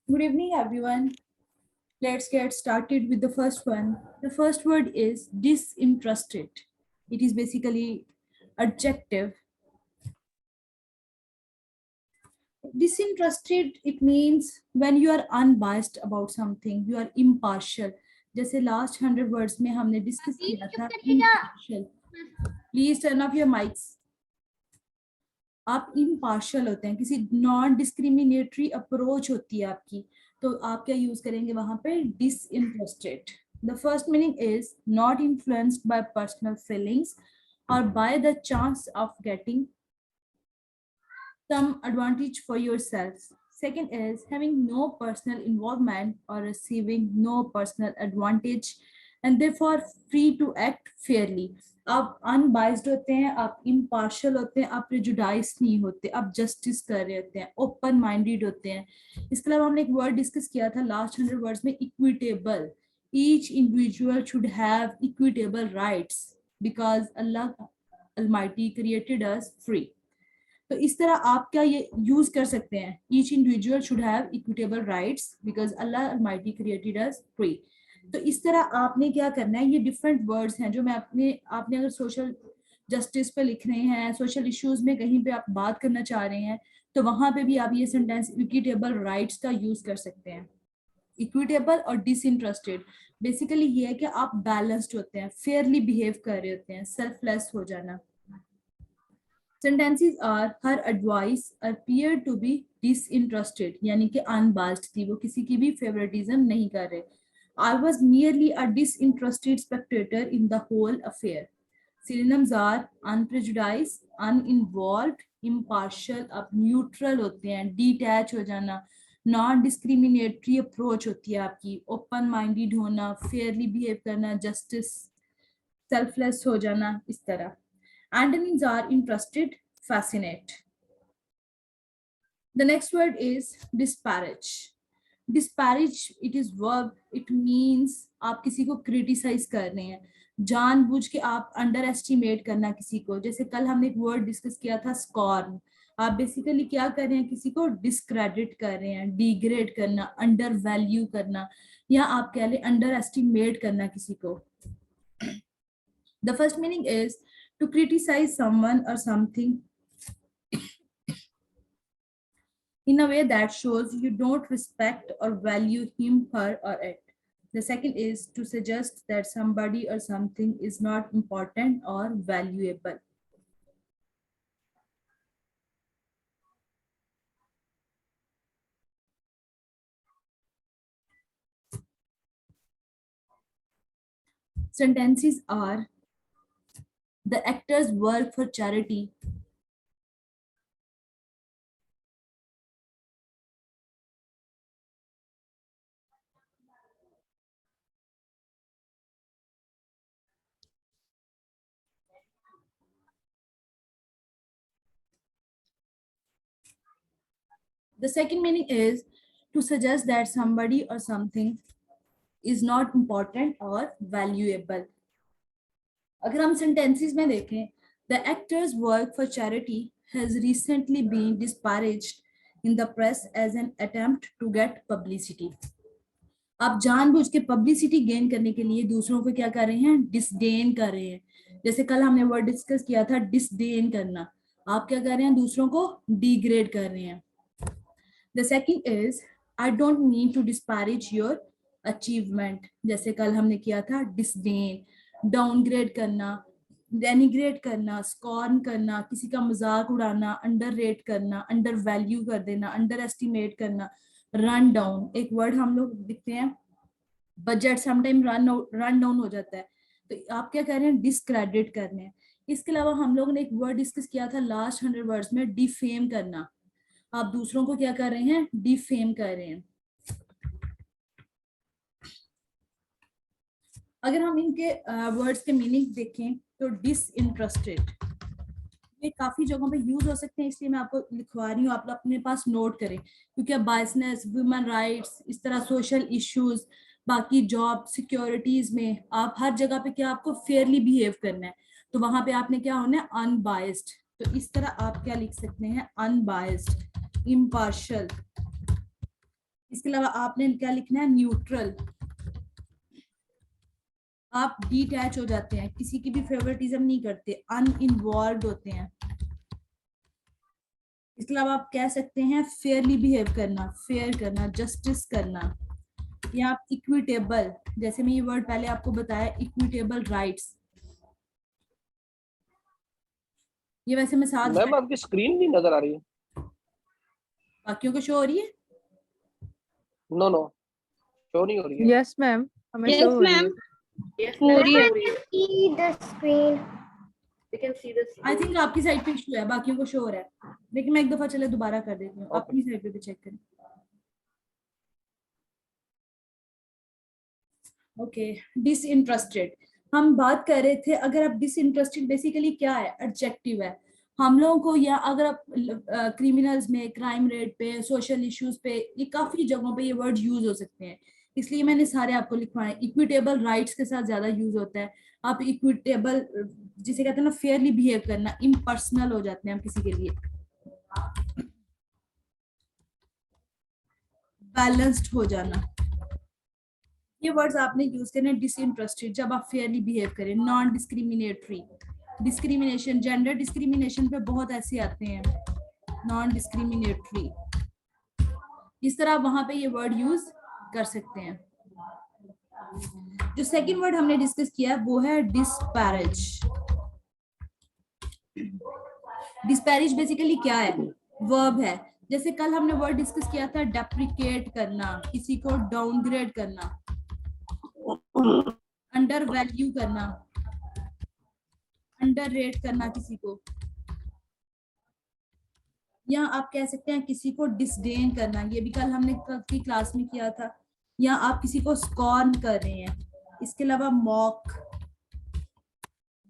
Good evening, everyone. Let's get started with the first one. The first word is disinterested. It is basically adjective. Disinterested, it means when you are unbiased about something, you are impartial. जैसे last 100 words में हमने discuss किया था impartial. Please turn off your mics. आप impartial होते हैं, किसी non discriminatory approach होती है आपकी, तो आप क्या यूज करेंगे वहां पे? disinterested. The first meaning is not influenced by personal feelings or by the chance of getting some advantage for yourself. Second is having no personal involvement or receiving no personal advantage and therefore free to act fairly. आप unbiased होते हैं, आप impartial होते हैं, आप prejudice नहीं होते, आप जस्टिस कर रहे होते हैं, ओपन माइंडेड होते हैं. इसके अलावा हमने एक वर्ड डिस्कस किया था लास्ट 100 वर्ड्स में, equitable. Each individual should have equitable rights because Allah Almighty created us free. तो इस तरह आप क्या ये यूज कर सकते हैं? Each individual should have equitable rights because Allah Almighty created us free. तो इस तरह आपने क्या करना है, ये डिफरेंट वर्ड्स हैं जो मैं आपने अगर सोशल जस्टिस पे लिख रहे हैं, सोशल इश्यूज में कहीं पे आप बात करना चाह रहे हैं, तो वहां पे भी आप ये सेंटेंस इक्विटेबल राइट्स का यूज कर सकते हैं. इक्विटेबल और डिसइंटरेस्टेड बेसिकली ये है कि आप बैलेंस्ड होते हैं, फेयरली बिहेव कर रहे होते हैं, सेल्फलेस हो जाना. Sentences are her advice appeared to be disinterested, यानी कि unbiased थी, वो किसी की भी favoritism नहीं कर रहे. I was merely a disinterested spectator in the whole affair. Synonyms are unprejudiced, uninvolved, impartial. अब neutral होते हैं, detach हो जाना, नॉन डिस्क्रिमिनेटरी अप्रोच होती है आपकी, ओपन माइंडेड होना, फेयरली बिहेव करना, जस्टिस, सेल्फलेस हो जाना, इस तरह. Antonyms are interested, fascinate. The next word is disparage. Disparage, it is verb. It means आप किसी को criticize कर रहे हैं, जानबूझ के आप अंडर एस्टिमेट करना किसी को. जैसे कल हमने एक वर्ड डिस्कस किया था स्कॉर्न. आप बेसिकली क्या कर रहे हैं? किसी को डिस्क्रेडिट कर रहे हैं, डिग्रेड करना, अंडर वैल्यू करना, या आप कह लें अंडर एस्टिमेट करना किसी को. The first meaning is to criticize someone or something in a way that shows you don't respect or value him, her, or it. The second is to suggest that somebody or something is not important or valuable. Sentences are the actors work for charity. The second meaning is to suggest that somebody or something is not important or valuable. अगर हम sentences में देखें, the actor's work for charity has recently been disparaged in the press as an attempt to get publicity. आप जानबूझ के publicity gain करने के लिए दूसरों को क्या कर रहे हैं? डिसडेन कर रहे हैं. जैसे कल हमने वर्ड डिस्कस किया था डिसडेन करना. आप क्या कर रहे हैं? दूसरों को डिग्रेड कर रहे हैं. The second is I don't mean to disparage your achievement. जैसे कल हमने किया था डिसडेन, डाउनग्रेड करना, डेनिग्रेट करना, स्कॉर्न करना, किसी का मजाक उड़ाना, अंडर रेट करना, अंडर वैल्यू कर देना, अंडर एस्टिमेट करना, रन डाउन. एक वर्ड हम लोग दिखते हैं बजट, समटाइम रन डाउन हो जाता है, तो आप क्या कर रहे हैं? डिस्क्रेडिट कर रहे हैं. इसके अलावा हम लोगों ने एक वर्ड डिस्कस किया था लास्ट 100 वर्ड्स में, डिफेम करना. आप दूसरों को क्या कर रहे हैं? डिफेम कर रहे हैं. अगर हम इनके वर्ड्स के मीनिंग देखें तो डिसइंटरेस्टेड ये काफी जगहों पे यूज हो सकते हैं, इसलिए मैं आपको लिखवा रही हूँ, आप अपने पास नोट करें, क्योंकि अब बायसनेस, वुमेन राइट्स, इस तरह सोशल इश्यूज, बाकी जॉब सिक्योरिटीज में आप हर जगह पे क्या आपको फेयरली बिहेव करना है, तो वहां पे आपने क्या होना है? अनबायस्ड. तो इस तरह आप क्या लिख सकते हैं, अनबायस्ड, इम्पार्शियल। इसके अलावा आपने क्या लिखना है, न्यूट्रल। आप डिटैच हो जाते हैं, किसी की भी फेवरेटिज्म नहीं करते, अनइन्वॉल्व होते हैं। इसके अलावा आप कह सकते हैं फेयरली बिहेव करना, फेयर करना, जस्टिस करना, या आप इक्विटेबल, जैसे मैं ये वर्ड पहले आपको बताया, इक्विटेबल राइट्स। ये वैसे मैं साथ मैम आपकी स्क्रीन नहीं नजर आ रही है। बाकियों को शो हो रही है। नो नो, शो नहीं हो रही है। यस मैम, हमें शो Yes, हो रही है। ma'am. हो रही है. See the screen. I think आपकी साइड पे इशू है, बाकियों को शो हो रहा है, लेकिन मैं एक दफा चले दोबारा कर देती हूँ, अपनी साइड पे भी चेक करें। Okay, disinterested. हम बात कर रहे थे, अगर आप डिसइंटरेस्टेड बेसिकली क्या है, एडजेक्टिव है। हम लोगों को, या अगर आप क्रिमिनल्स में, क्राइम रेट पे, सोशल इश्यूज पे, ये काफी जगहों पे ये वर्ड यूज हो सकते हैं, इसलिए मैंने सारे आपको लिखवाए। इक्विटेबल राइट्स के साथ ज्यादा यूज होता है। आप इक्विटेबल, जिसे कहते हैं ना फेयरली बिहेव करना, इम्पर्सनल हो जाते हैं हम किसी के लिए। बैलेंस्ड हो जाना, ये वर्ड्स आपने यूज करने। डिसइंटरेस्टेड जब आप फेयरली बिहेव करें। Non discriminatory, discrimination, gender discrimination पे बहुत ऐसे आते हैं, नॉन डिस्क्रिमिनेटरी। इस तरह वहां पे ये वर्ड यूज कर सकते हैं। जो सेकंड वर्ड हमने डिस्कस किया वो है डिस्पैरेज। डिस्पैरेज बेसिकली क्या है, वर्ब है। जैसे कल हमने वर्ड डिस्कस किया था डेप्रिकेट करना, किसी को डाउनग्रेड करना, अंडर वैल्यू करना, अंडर रेट करना किसी को, या आप कह सकते हैं किसी को डिसडेन करना, ये भी कल हमने कल की क्लास में किया था। या आप किसी को स्कॉर्न कर रहे हैं। इसके अलावा मॉक,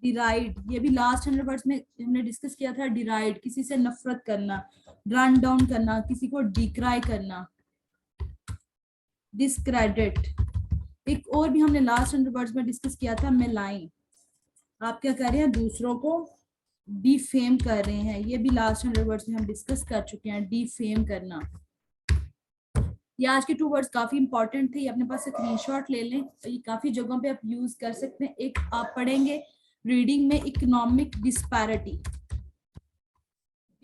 डिराइड, ये भी लास्ट 100 वर्ड्स में हमने डिस्कस किया था। डिराइड, किसी से नफरत करना, रन डाउन करना, किसी को डिक्राई करना, डिस्क्रेडिट। एक और भी हमने लास्ट 100 वर्ड्स में डिस्कस किया था, मेलाइन। आप क्या कर रहे हैं, दूसरों को डिफेम कर रहे हैं, ये भी लास्ट 100 वर्ड्स में हम डिस्कस कर चुके हैं, डिफेम करना। ये आज के 2 वर्ड्स काफी इंपॉर्टेंट थे, ये अपने पास स्क्रीनशॉट ले लें, तो ये काफी जगहों पे आप यूज कर सकते हैं। एक आप पढ़ेंगे रीडिंग में, इकोनॉमिक डिस्पैरिटी,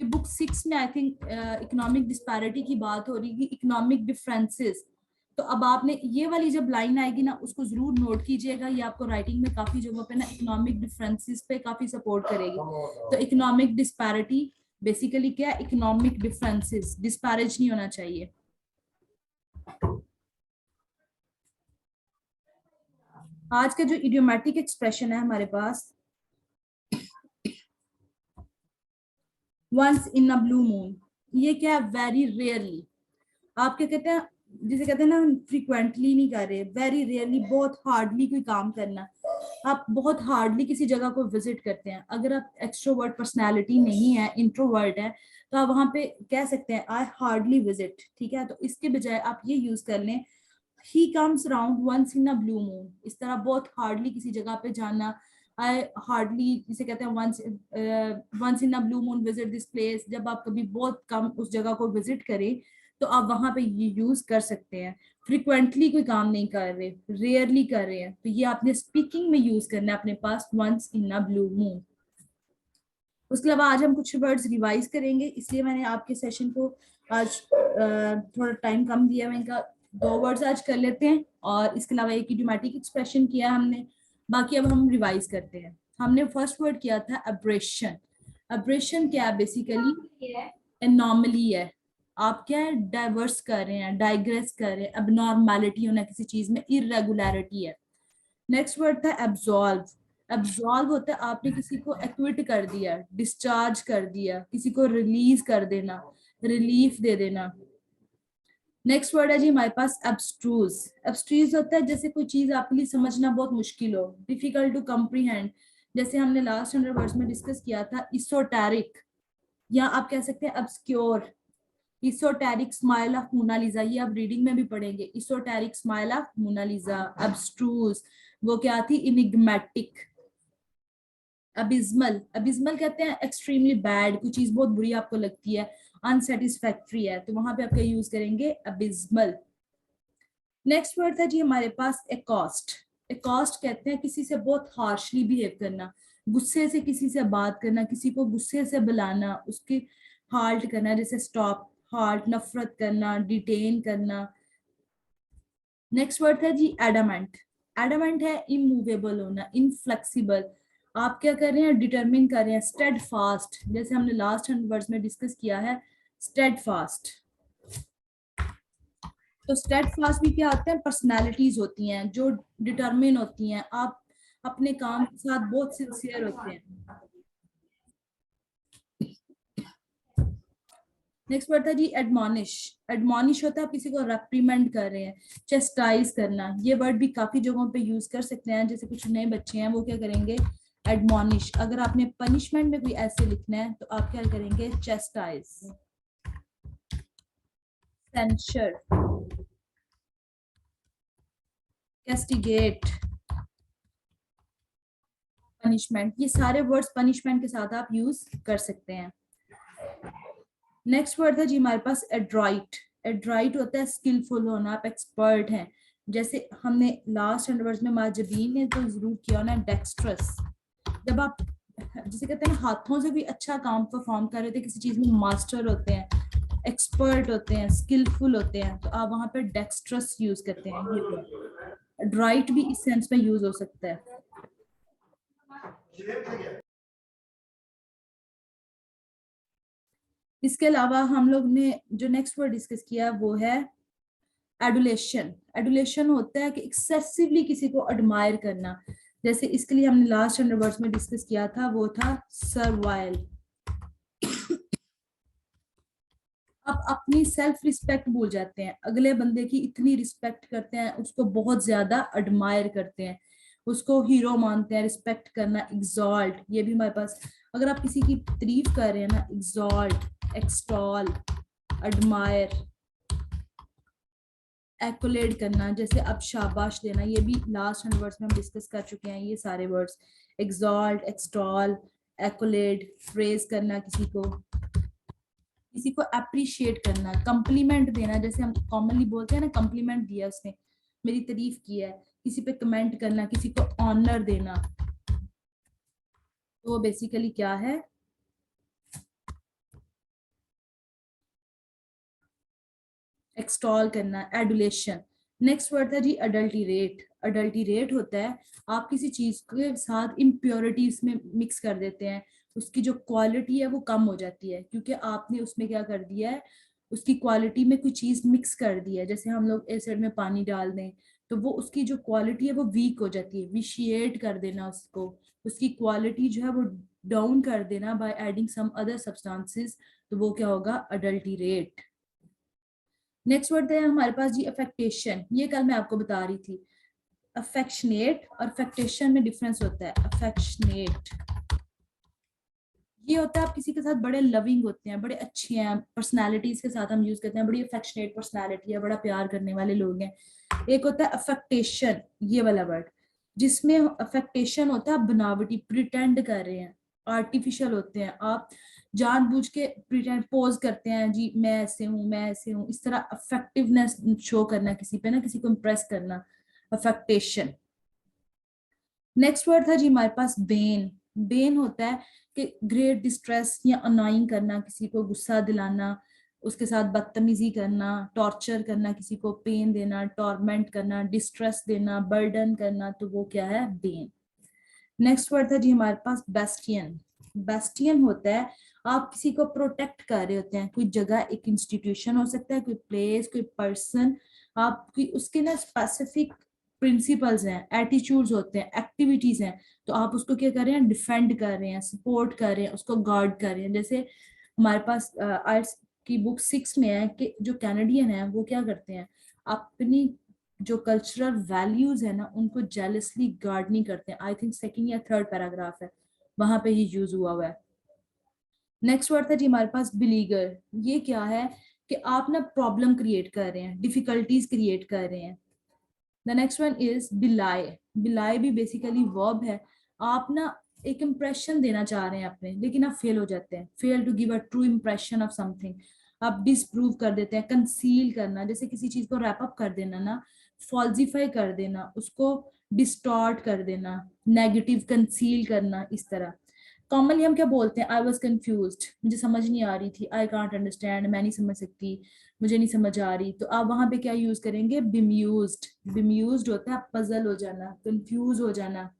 ये बुक 6 में आई थिंक इकोनॉमिक डिस्पैरिटी की बात हो रही थी, इकोनॉमिक डिफरेंसेस। तो अब आपने ये वाली जब लाइन आएगी ना, उसको जरूर नोट कीजिएगा, ये आपको राइटिंग में काफी जगहों पे ना इकोनॉमिक डिफरेंसेस पे काफी सपोर्ट करेगी। तो इकोनॉमिक डिस्पैरिटी बेसिकली क्या है, इकोनॉमिक डिफरेंसेस, डिस्पैरेज नहीं होना चाहिए। आज का जो इडियोमैटिक एक्सप्रेशन है हमारे पास, once in a blue moon, ये क्या है, वेरी रेयरली। आप क्या कहते हैं, जिसे कहते हैं ना फ्रीक्वेंटली नहीं कर रहे, वेरी रेयरली, बहुत हार्डली कोई काम करना। आप बहुत हार्डली किसी जगह को विजिट करते हैं। अगर आप एक्सट्रोवर्ट पर्सनालिटी नहीं है, इंट्रोवर्ट है, तो आप वहां पे कह सकते हैं आई हार्डली विजिट, ठीक है। तो इसके बजाय आप ये यूज कर लें, he comes around once in a blue moon. इस तरह बहुत हार्डली किसी जगह पे जाना, आई हार्डली, जिसे कहते हैं once in a blue moon visit this place. जब आप कभी बहुत कम उस जगह को विजिट करें तो आप वहां पे ये यूज कर सकते हैं। फ्रिक्वेंटली कोई काम नहीं कर रहे, रेयरली कर रहे हैं, तो ये आपने स्पीकिंग में यूज करना है अपने पास, once in a blue moon. उसके अलावा आज हम कुछ वर्ड्स रिवाइज करेंगे, इसलिए मैंने आपके सेशन को आज थोड़ा टाइम कम दिया। मैं इनका 2 वर्ड्स आज कर लेते हैं, और इसके अलावा एक इडियोमैटिक एक्सप्रेशन किया हमने, बाकी अब हम रिवाइज करते हैं। हमने फर्स्ट वर्ड किया था एब्रेशन। एब्रेशन क्या है, बेसिकली एनॉमली है। आप क्या है, डाइवर्स कर रहे हैं, डाइग्रेस कर रहे हैं, अबनॉर्मैलिटी होना किसी चीज में, इरेगुलरिटी है। नेक्स्ट वर्ड था एब्सॉल्व। एब्सॉल्व होता है आपने किसी को एक्विट कर दिया, डिस्चार्ज कर दिया, किसी को रिलीज कर देना, रिलीफ दे देना। नेक्स्ट वर्ड है जी हमारे पास एब्स्ट्रूज। एब्स्ट्रूज होता है जैसे कोई चीज आपके लिए समझना बहुत मुश्किल हो, डिफिकल्ट टू कम्प्रीहेंड। जैसे हमने लास्ट 100 वर्ड्स में डिस्कस किया था इसोटेरिक, या आप कह सकते हैं obscure। Esoteric smile of Mona Lisa, ये आप रीडिंग में भी पढ़ेंगे, esoteric smile of Mona Lisa. Abstruse वो क्या थी, इनिग्मेटिक। अबिस्मल, अबिस्मल कहते हैं एक्सट्रीमली बैड, कोई चीज बहुत बुरी आपको लगती है, अनसेटिस्फैक्ट्री है, तो वहां पे आप क्या यूज करेंगे, अबिस्मल। नेक्स्ट वर्ड था जी हमारे पास एकॉस्ट। एकॉस्ट कहते हैं किसी से बहुत हार्शली बिहेव करना, गुस्से से किसी से बात करना, किसी को गुस्से से बुलाना, उसकी हाल्ट करना, जैसे स्टॉप, हाल्ट, नफरत करना, डिटेन करना। नेक्स्ट वर्ड था जी एडामेंट। एडामेंट है इमूवेबल होना, इनफ्लेक्सिबल, आप क्या कर रहे हैं, डिटरमिन कर रहे हैं। स्टेड फास्ट, जैसे हमने लास्ट 100 वर्ड्स में डिस्कस किया है, स्टेड फास्ट। तो स्टेड फास्ट भी क्या होते हैं, पर्सनैलिटीज होती हैं जो डिटरमिन होती हैं, आप अपने काम के साथ बहुत सिंसियर होते हैं। नेक्स्ट वर्ड था जी एडमॉनिश। एडमॉनिश होता है आप किसी को रेप्रीमेंड कर रहे हैं, चेस्टाइज करना, ये वर्ड भी काफी जगहों पे यूज कर सकते हैं, जैसे कुछ नए बच्चे हैं वो क्या करेंगे, एडमॉनिश। अगर आपने पनिशमेंट में कोई ऐसे लिखना है तो आप क्या करेंगे, चेस्टाइज। सेंशर, कैस्टिगेट, पनिशमेंट, ये सारे वर्ड्स पनिशमेंट के साथ आप यूज कर सकते हैं। नेक्स्ट वर्ड था जी हमारे पास एड्राइट। एड्राइट होता है स्किलफुल होना, आप एक्सपर्ट हैं, जैसे हमने लास्ट 100 वर्ड्स में माजबीन ने तो जरूर किया ना, डेक्स्ट्रस। जब आप जिसे कहते हैं हाथों से भी अच्छा काम परफॉर्म कर रहे थे, किसी चीज में मास्टर होते हैं, एक्सपर्ट होते हैं, स्किलफुल होते हैं, तो आप वहां पे डेक्स्ट्रस यूज करते हैं। ये एड्राइट भी इस सेंस में यूज हो सकता है। इसके अलावा हम लोग ने जो नेक्स्ट वर्ड डिस्कस किया वो है एडुलेशन। एडुलेशन होता है कि एक्सेसिवली किसी को एडमायर करना, जैसे इसके लिए हमने लास्ट 100 वर्ड्स में डिस्कस किया था, वो था सर्वाइल। आप अपनी सेल्फ रिस्पेक्ट भूल जाते हैं, अगले बंदे की इतनी रिस्पेक्ट करते हैं, उसको बहुत ज्यादा एडमायर करते हैं, उसको हीरो मानते हैं। रिस्पेक्ट करना, एग्जॉल्ट, ये भी हमारे पास, अगर आप किसी की तारीफ कर रहे हैं ना, एग्जॉल्ट, एक्सटॉल, एडमायर, एक्कोलेड करना, जैसे अब शाबाश देना, ये भी लास्ट 100 वर्ड्स में हम डिस्कस कर चुके हैं, ये सारे वर्ड्स, एग्जॉल्ट, एक्सटॉल, एक्कोलेड, प्रेज करना, किसी को अप्रिशिएट करना, कम्प्लीमेंट देना, जैसे हम कॉमनली बोलते हैं ना, कम्प्लीमेंट दिया उसने, मेरी तारीफ की है, किसी पे कमेंट करना, किसी को ऑनर देना, तो बेसिकली क्या है, एक्सटॉल करना, एडुलेशन। नेक्स्ट वर्ड था जी अडल्टीरेट। अडल्टीरेट होता है आप किसी चीज के साथ इम्प्योरिटीज में मिक्स कर देते हैं, उसकी जो क्वालिटी है वो कम हो जाती है, क्योंकि आपने उसमें क्या कर दिया है, उसकी क्वालिटी में कोई चीज मिक्स कर दी है। जैसे हम लोग एसिड में पानी डाल दें तो वो उसकी जो क्वालिटी है वो वीक हो जाती है, विशिएट कर देना उसको, उसकी क्वालिटी जो है वो डाउन कर देना by adding some other substances, तो वो क्या होगा, अडल्टीरेट। नेक्स्ट वर्ड है हमारे पास जी अफेक्टेशन। ये कल मैं आपको बता रही थी, अफेक्शनेट और अफेक्टेशन में डिफरेंस होता है। अफेक्शनेट ये होता है आप किसी के साथ बड़े लविंग होते हैं, बड़े अच्छे हैं, पर्सनालिटीज के साथ हम यूज करते हैं, बड़ी अफेक्शनेट पर्सनालिटी है, बड़ा प्यार करने वाले लोग हैं। एक होता है अफेक्टेशन, ये वाला वर्ड, जिसमें अफेक्टेशन होता है आप बनावटी, प्रिटेंड कर रहे हैं, आर्टिफिशियल होते हैं, आप जानबूझ के प्रिटेंड पोज करते हैं, जी मैं ऐसे हूँ, मैं ऐसे हूँ, इस तरह अफेक्टिवनेस शो करना किसी पे ना, किसी को इम्प्रेस करना, अफेक्टेशन। नेक्स्ट वर्ड था जी हमारे पास बेन। बेन होता है कि ग्रेट डिस्ट्रेस या अनाइंग करना, किसी को गुस्सा दिलाना, उसके साथ बदतमीजी करना, टॉर्चर करना, किसी को पेन देना, टॉर्मेंट करना, डिस्ट्रेस देना, बर्डन करना, तो वो क्या है, बेन। नेक्स्ट वर्ड था जी हमारे पास बेस्टियन। बेस्टियन होता है आप किसी को प्रोटेक्ट कर रहे होते हैं, कोई जगह, एक इंस्टीट्यूशन हो सकता है, कोई प्लेस, कोई पर्सन, आपकी उसके ना स्पेसिफिक प्रिंसिपल्स हैं, एटीट्यूड्स होते हैं, एक्टिविटीज हैं, तो आप उसको क्या कर रहे हैं, डिफेंड कर रहे हैं, सपोर्ट कर रहे हैं, उसको गार्ड कर रहे हैं। जैसे हमारे पास आर्ट्स की बुक 6 में है कि जो कैनेडियन है वो क्या करते हैं, अपनी जो कल्चरल वैल्यूज है ना उनको जेलसली गार्ड नहीं करते हैं। आई थिंक सेकंड या थर्ड पैराग्राफ है, वहां पे ये यूज हुआ हुआ है। नेक्स्ट वर्ड था जी हमारे पास बिलीगर। ये क्या है कि आप ना प्रॉब्लम क्रिएट कर रहे हैं, डिफिकल्टीज क्रिएट कर रहे हैं। The next one is belie. Belie भी बेसिकली वर्ब है, आप ना एक इम्प्रेशन देना चाह रहे हैं अपने, लेकिन आप फेल हो जाते हैं, fail to give a true impression of something, आप डिसप्रूव कर देते हैं। कंसील करना, जैसे किसी चीज को रैप अप कर देना ना, फॉल्सिफाई कर देना, उसको डिस्टॉर्ट कर देना, नेगेटिव कंसील करना, इस तरह। कॉमनली हम क्या बोलते हैं, आई वॉज कंफ्यूज्ड, मुझे समझ नहीं आ रही थी, आई कांट अंडरस्टैंड, मैं नहीं समझ सकती, मुझे नहीं समझ आ रही, तो आप वहां पे क्या यूज करेंगे, बिम्यूज्ड। बिम्यूज्ड होता है पजल हो जाना, कंफ्यूज हो जाना,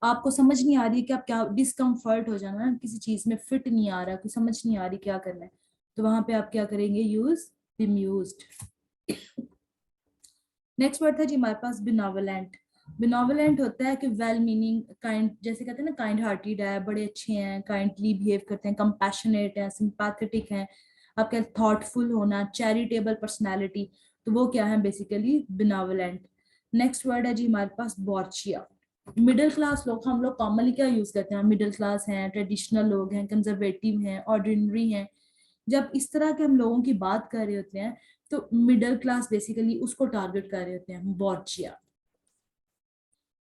आपको समझ नहीं आ रही है कि आप क्या, डिस्कम्फर्ट हो जाना, किसी चीज में फिट नहीं आ रहा, कुछ समझ नहीं आ रही क्या करना है, तो वहां पे आप क्या करेंगे, यूज बिम्यूज्ड। नेक्स्ट वर्ड था जी हमारे पास बिनोवलेंट। बिनोवलेंट होता है कि वेल मीनिंग, काइंड, जैसे कहते हैं ना काइंड हार्टेड है, बड़े अच्छे हैं, काइंडली बिहेव करते हैं, कंपैशनेट है, सिंपैथेटिक हैं, आपका थॉटफुल होना, चैरिटेबल पर्सनैलिटी, तो वो क्या है बेसिकली बिनोवलेंट। नेक्स्ट वर्ड है जी हमारे पास बॉर्चिया। मिडिल क्लास लोग, हम लोग कॉमनली क्या यूज करते हैं, मिडिल क्लास हैं, ट्रेडिशनल लोग हैं, कंजर्वेटिव हैं, ऑर्डिनरी हैं, जब इस तरह के हम लोगों की बात कर रहे होते हैं तो मिडिल क्लास बेसिकली उसको टारगेट कर रहे होते हैं, बॉर्चिया।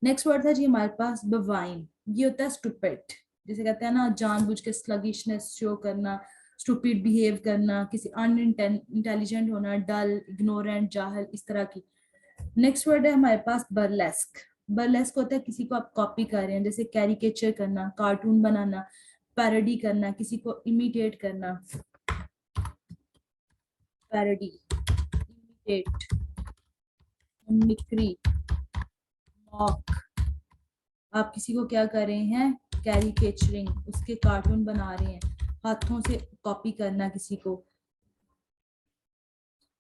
नेक्स्ट वर्ड था जी हमारे पास बवाइन, ये होता है स्टूपिड, जैसे कहते हैं ना जानबूझ के स्लगिशनेस शो करना, स्टूपिड बिहेव करना, किसी अनइंटेलिजेंट होना, डल, इग्नोरेंट, जाहिल, इस तरह की। नेक्स्ट वर्ड है हमारे पास बर्लेस्क। बर्लेस्क होता है किसी को आप कॉपी कर रहे हैं, जैसे कैरिकेचर करना, कार्टून बनाना, पैरोडी करना, किसी को इमिटेट करना, पैरोडी, इमिटेट, मिमिक्री, मॉक, आप किसी को क्या कर रहे हैं, कैरिकेचरिंग, उसके कार्टून बना रहे हैं, हाथों से कॉपी करना, किसी को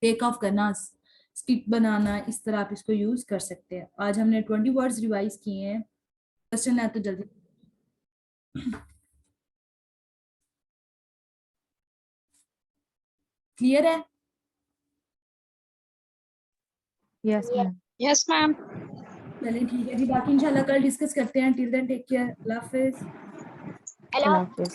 टेक ऑफ करना, स्किट बनाना, इस तरह आप इसको यूज कर सकते हैं। आज हमने 20 वर्ड्स रिवाइज किए हैं, क्वेश्चन है तो जल्दी। क्लियर है? Yes ma'am. Yes, ma'am. चलिए ठीक है जी, बाकी इंशाल्लाह कल डिस्कस करते हैं। टिल देन टेक केयर, अल्लाह हाफिज। Hello. अल्लाह हाफिज।